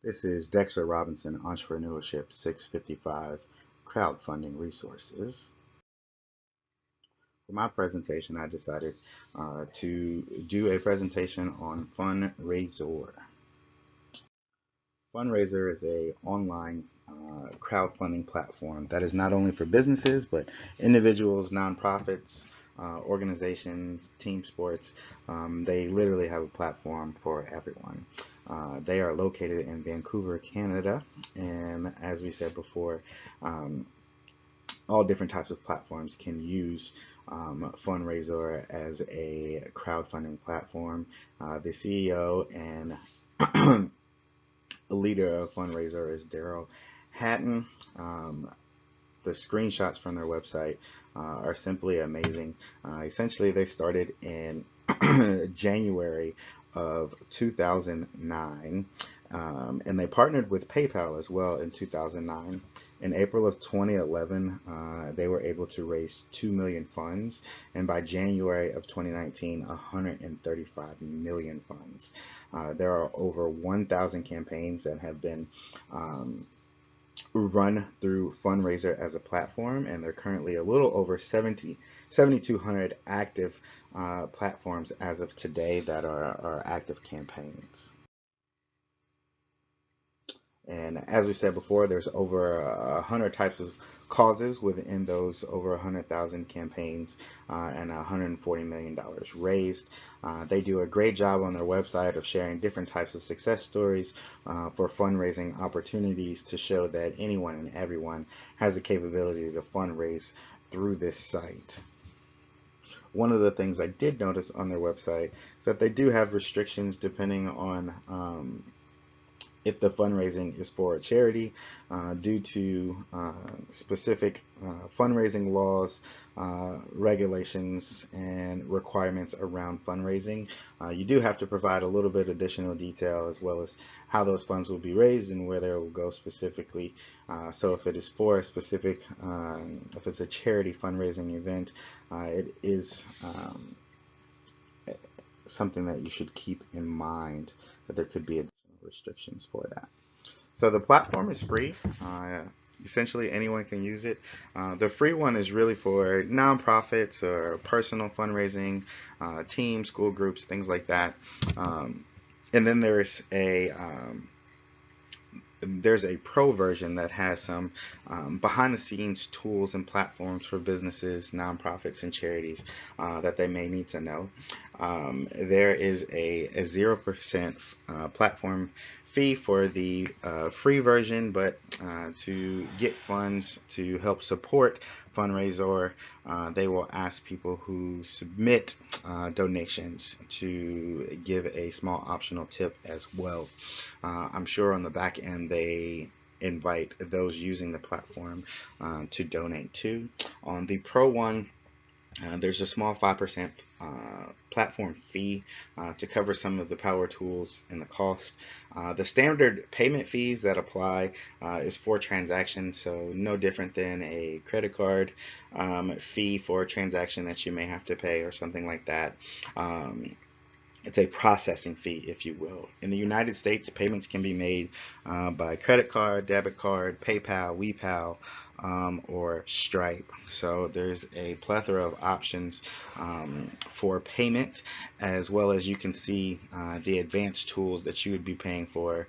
This is Dexter Robinson Entrepreneurship 655 Crowdfunding Resources. For my presentation, I decided to do a presentation on FundRazr. FundRazr is a online crowdfunding platform that is not only for businesses but individuals, nonprofits, organizations, team sports. They literally have a platform for everyone. They are located in Vancouver, Canada, and as we said before, um, all different types of platforms can use FundRazr as a crowdfunding platform. The CEO and leader of FundRazr is Daryl Hatton. Um, the screenshots from their website are simply amazing. Essentially, they started in January of 2009, and they partnered with PayPal as well in 2009. In April of 2011, they were able to raise 2 million funds, and by January of 2019, 135 million funds. There are over 1,000 campaigns that have been run through FundRazr as a platform, and they're currently a little over 7,200 active platforms as of today that are active campaigns. And as we said before, there's over 100 types of causes within those over 100,000 campaigns and $140 million raised. They do a great job on their website of sharing different types of success stories for fundraising opportunities to show that anyone and everyone has the capability to fundraise through this site. One of the things I did notice on their website is that they do have restrictions depending on if the fundraising is for a charity, due to specific fundraising laws, regulations, and requirements around fundraising. You do have to provide a little bit additional detail as well as how those funds will be raised and where they will go specifically. So if it is for a specific, if it's a charity fundraising event, it is something that you should keep in mind, that there could be additional restrictions for that. So the platform is free. Essentially, anyone can use it. The free one is really for nonprofits or personal fundraising, teams, school groups, things like that. And then there's a pro version that has some behind the scenes tools and platforms for businesses, nonprofits, and charities that they may need to know. There is a 0% platform fee for the free version, but to get funds to help support FundRazr, they will ask people who submit donations to give a small optional tip as well. I'm sure on the back end they invite those using the platform to donate too. On the Pro one, there's a small 5% platform fee to cover some of the power tools and the cost. The standard payment fees that apply is for transactions, so no different than a credit card fee for a transaction that you may have to pay or something like that. It's a processing fee, if you will. In the United States, payments can be made by credit card, debit card, PayPal, WePal, or Stripe. So there's a plethora of options for payment, as well as you can see the advanced tools that you would be paying for.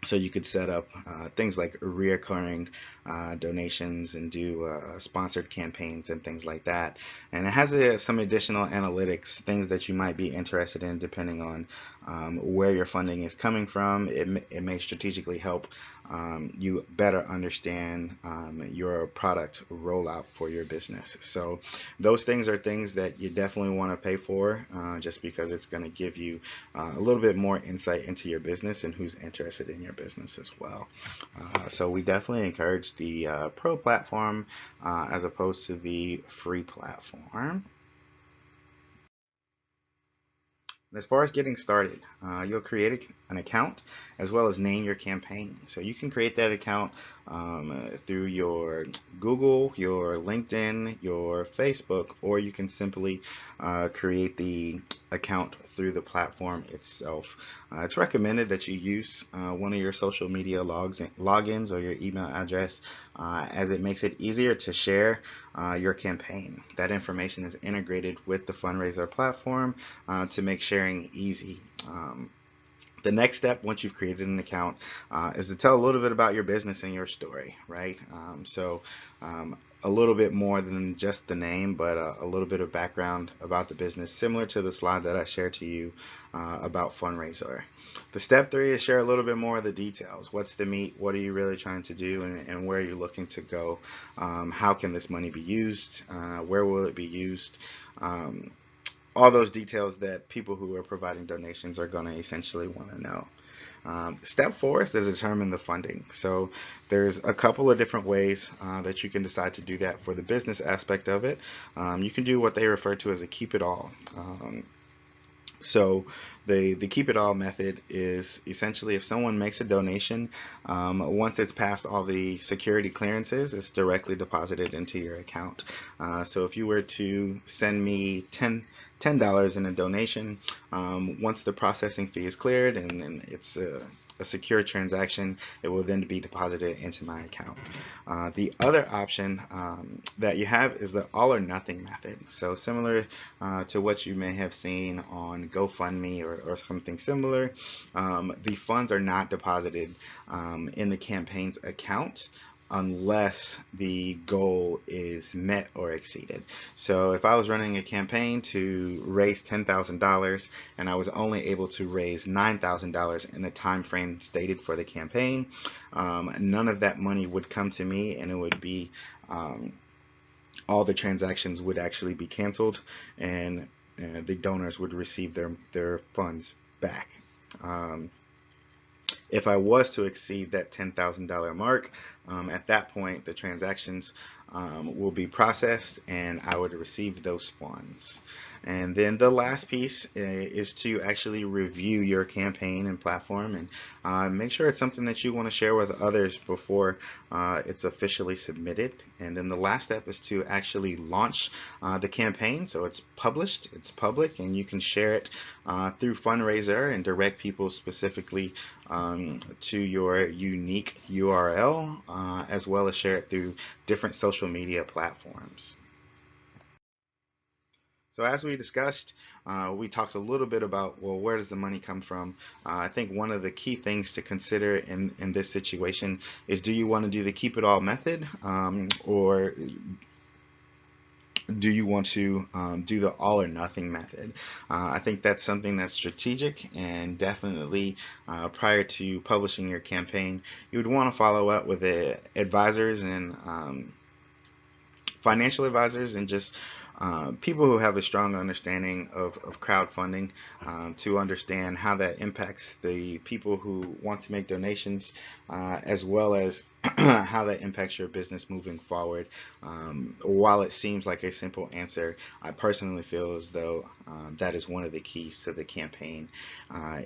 So you could set up things like reoccurring donations and do sponsored campaigns and things like that. And it has some additional analytics, things that you might be interested in depending on where your funding is coming from. It may strategically help you better understand your product rollout for your business. So those things are things that you definitely want to pay for, just because it's going to give you a little bit more insight into your business and who's interested in your business as well. So we definitely encourage the pro platform as opposed to the free platform. As far as getting started, you'll create an account as well as name your campaign. So you can create that account through your Google, your LinkedIn, your Facebook, or you can simply create the account through the platform itself. It's recommended that you use one of your social media logins or your email address, as it makes it easier to share your campaign. That information is integrated with the FundRazr platform to make sharing easy. The next step, once you've created an account, is to tell a little bit about your business and your story, right? A little bit more than just the name, but a little bit of background about the business, similar to the slide that I shared to you about FundRazr. The step 3 is share a little bit more of the details. What's the meat? What are you really trying to do, and where are you looking to go? How can this money be used? Where will it be used? All those details that people who are providing donations are going to essentially want to know. Step 4 is to determine the funding. So there's a couple of different ways that you can decide to do that for the business aspect of it. You can do what they refer to as a keep it all. So the keep it all method is essentially if someone makes a donation, once it's passed all the security clearances, it's directly deposited into your account. So if you were to send me $10 in a donation, once the processing fee is cleared and it's a secure transaction, it will then be deposited into my account. The other option that you have is the all or nothing method. So similar to what you may have seen on GoFundMe or something similar, the funds are not deposited in the campaign's account unless the goal is met or exceeded. So if I was running a campaign to raise $10,000 and I was only able to raise $9,000 in the time frame stated for the campaign, none of that money would come to me, and it would be all the transactions would actually be canceled, and the donors would receive their funds back. If I was to exceed that $10,000 mark, at that point the transactions will be processed and I would receive those funds. And then the last piece is to actually review your campaign and platform and make sure it's something that you want to share with others before it's officially submitted. And then the last step is to actually launch the campaign. So it's published, it's public, and you can share it through FundRazr and direct people specifically to your unique URL, as well as share it through different social media platforms. So as we discussed, we talked a little bit about, well, where does the money come from? I think one of the key things to consider in this situation is, do you want to do the keep it all method, or do you want to do the all or nothing method? I think that's something that's strategic, and definitely prior to publishing your campaign, you would want to follow up with the advisors and financial advisors and just people who have a strong understanding of crowdfunding, to understand how that impacts the people who want to make donations, as well as how that impacts your business moving forward. While it seems like a simple answer, I personally feel as though that is one of the keys to the campaign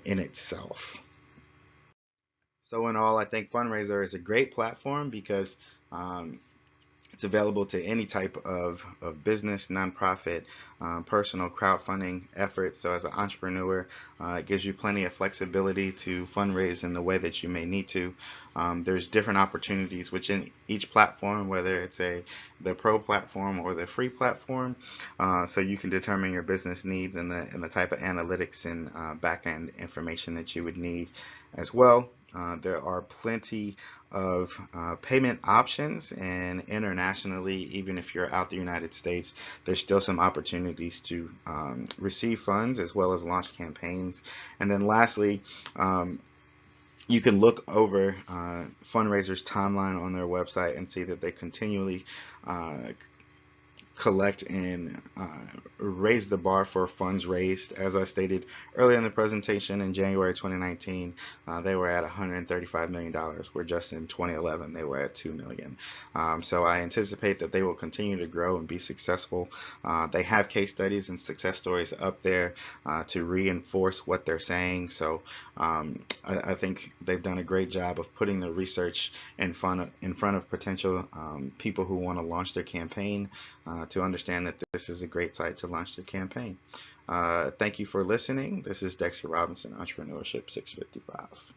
in itself. So in all, I think FundRazr is a great platform because it's available to any type of business, nonprofit, personal crowdfunding efforts. So as an entrepreneur, it gives you plenty of flexibility to fundraise in the way that you may need to. There's different opportunities within each platform, whether it's the pro platform or the free platform, so you can determine your business needs and the type of analytics and back-end information that you would need as well. There are plenty of payment options, and internationally, even if you're out the United States, there's still some opportunities to receive funds as well as launch campaigns. And then lastly, you can look over FundRazr's timeline on their website and see that they continually collect and raise the bar for funds raised. As I stated earlier in the presentation, in January 2019, they were at $135 million, where just in 2011 they were at $2 million. So I anticipate that they will continue to grow and be successful. They have case studies and success stories up there to reinforce what they're saying. So I think they've done a great job of putting the research in front of potential people who want to launch their campaign, to understand that this is a great site to launch their campaign. Thank you for listening. This is Dexter Robinson, Entrepreneurship 655.